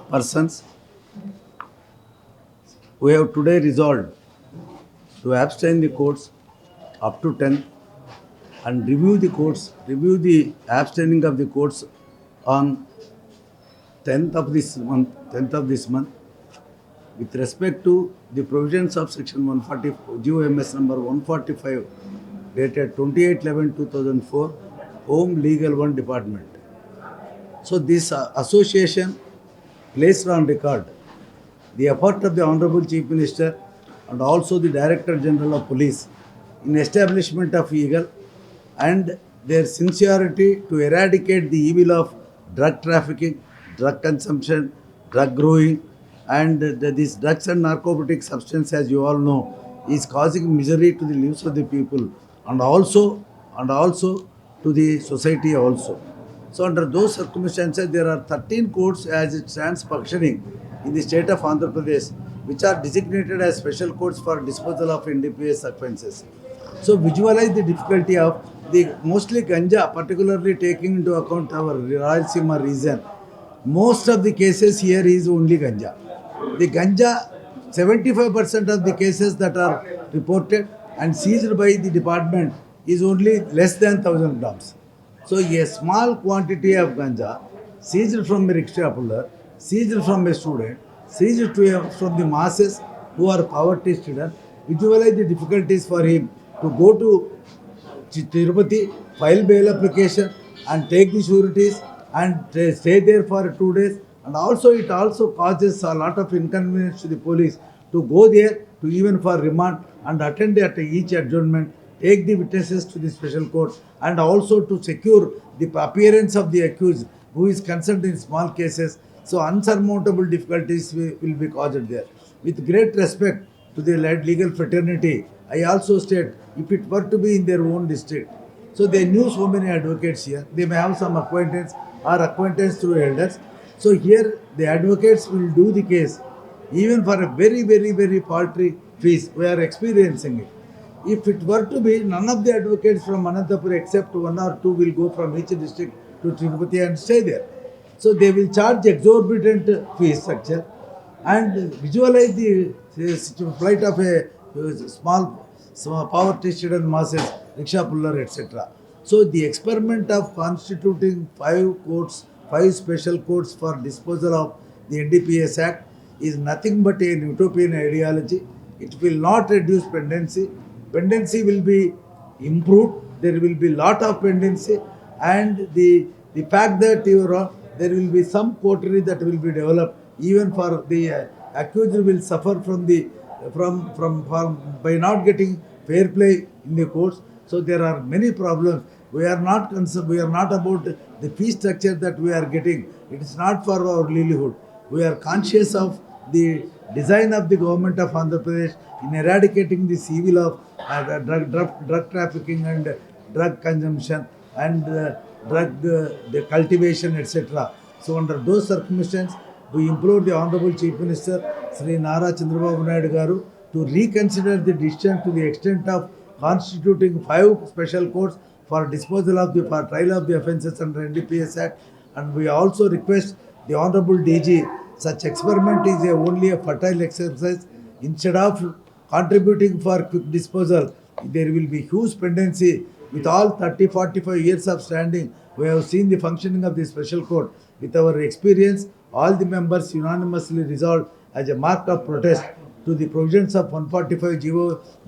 persons, we have today resolved to abstain the courts up to 10th and review the abstaining of the courts on 10th of this month with respect to the provisions of section 140 GOMS number 145 dated 28/11/2004 Home Legal 1 Department. So this association placed on record the effort of the Honorable Chief Minister and also the Director General of Police in establishment of EGAL and their sincerity to eradicate the evil of drug trafficking, drug consumption, drug growing, and this drugs and narcotic substance, as you all know, is causing misery to the lives of the people and also to the society also. So under those circumstances, there are 13 courts as it stands functioning in the state of Andhra Pradesh, which are designated as special courts for disposal of NDPS offences. So visualize the difficulty of the mostly ganja, particularly taking into account our Rayalaseema region. Most of the cases here is only ganja. The ganja, 75% of the cases that are reported and seized by the department is only less than 1000 grams. So a small quantity of ganja seized from a rickshaw puller, seized from a student, seized from the masses who are poverty stricken, visualize the difficulties for him to go to Tirupati, file bail application and take the sureties and stay there for 2 days. And also it also causes a lot of inconvenience to the police to go there to even for remand and attend at each adjournment, take the witnesses to the special court and also to secure the appearance of the accused who is concerned in small cases. So unsurmountable difficulties will be caused there. With great respect to the legal fraternity, I also state if it were to be in their own district. So they knew so many advocates here. They may have some acquaintance through elders. So here the advocates will do the case even for a very, very, very paltry fees. We are experiencing it. If it were to be, none of the advocates from Anantapur except one or two will go from each district to Tirupati and stay there. So they will charge exorbitant fee structure and visualize the plight of a small poverty-stricken masses, rickshaw puller, etc. So the experiment of constituting 5 special courts for disposal of the NDPS Act is nothing but an utopian ideology. It will not reduce pendency. Pendency will be improved. There will be lot of pendency, and the fact that there will be some coterie that will be developed even for the accused will suffer from by not getting fair play in the courts. So there are many problems. We are not concerned. We are not about the fee structure that we are getting. It is not for our livelihood. We are conscious of the design of the government of Andhra Pradesh in eradicating this evil of drug trafficking and drug consumption and the cultivation, etc. So under those circumstances, we implore the Honorable Chief Minister, Sri Nara Chandrababu Naidu Garu, to reconsider the decision to the extent of constituting 5 special courts for disposal of for trial of the offences under NDPS Act. And we also request the Honorable DG, such experiment is only a fertile exercise. Instead of contributing for quick disposal, there will be huge pendency. With all 30-45 years of standing, we have seen the functioning of the special court. With our experience, all the members unanimously resolved as a mark of protest to the provisions of 145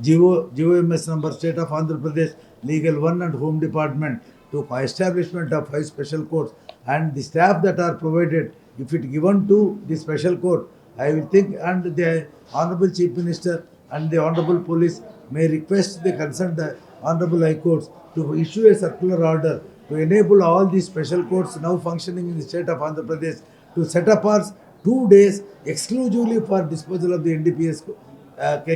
GOMS number State of Andhra Pradesh Legal 1 and Home Department to establishment of 5 special courts, and the staff that are provided, if it given to the special court, I will think, and the Honorable Chief Minister and the Honorable Police may request the concerned Honorable High Courts to issue a circular order to enable all these special courts now functioning in the state of Andhra Pradesh to set apart 2 days exclusively for disposal of the NDPS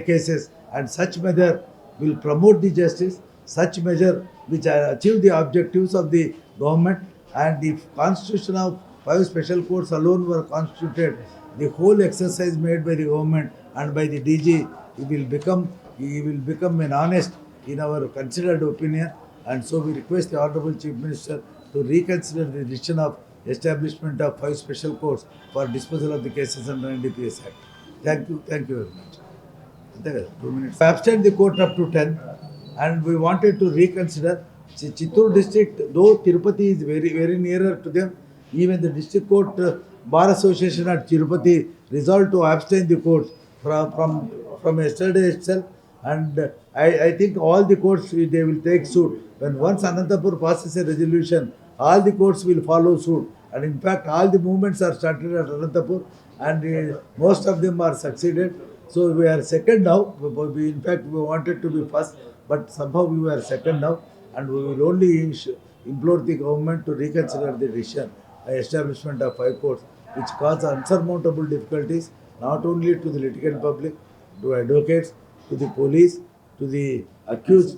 cases, and such measure will promote the justice, such measure which achieve the objectives of the government. And if constitution of 5 special courts alone were constituted, the whole exercise made by the government and by the DG, he will become an honest in our considered opinion. And so we request the Honorable Chief Minister to reconsider the decision of establishment of 5 special courts for disposal of the cases under NDPS Act. Thank you very much. అంతే కదా 2 minutes. Abstain the court up to 10 and we wanted to reconsider. Chittoor district, though Tirupati is very nearer to them, even the district court bar association at Tirupati resolved to abstain the courts from yesterday itself, and I think all the courts they will take suit. When once Anantapur passes a resolution, all the courts will follow suit, and in fact all the movements are started at Anantapur, and most of them are succeeded. So we are second now. In fact, we wanted to be first, but somehow we were second now, and we will only implore the government to reconsider the decision, establishment of 5 courts, which cause unsurmountable difficulties not only to the litigant public, to advocates, to the police, to the accused,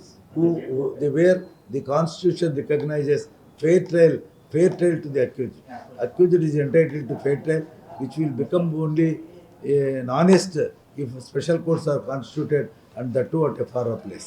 where the Constitution recognizes fair trial to the accused. Accused is entitled to fair trial, which will become only honest if special courts are constituted, and that too at a far off place.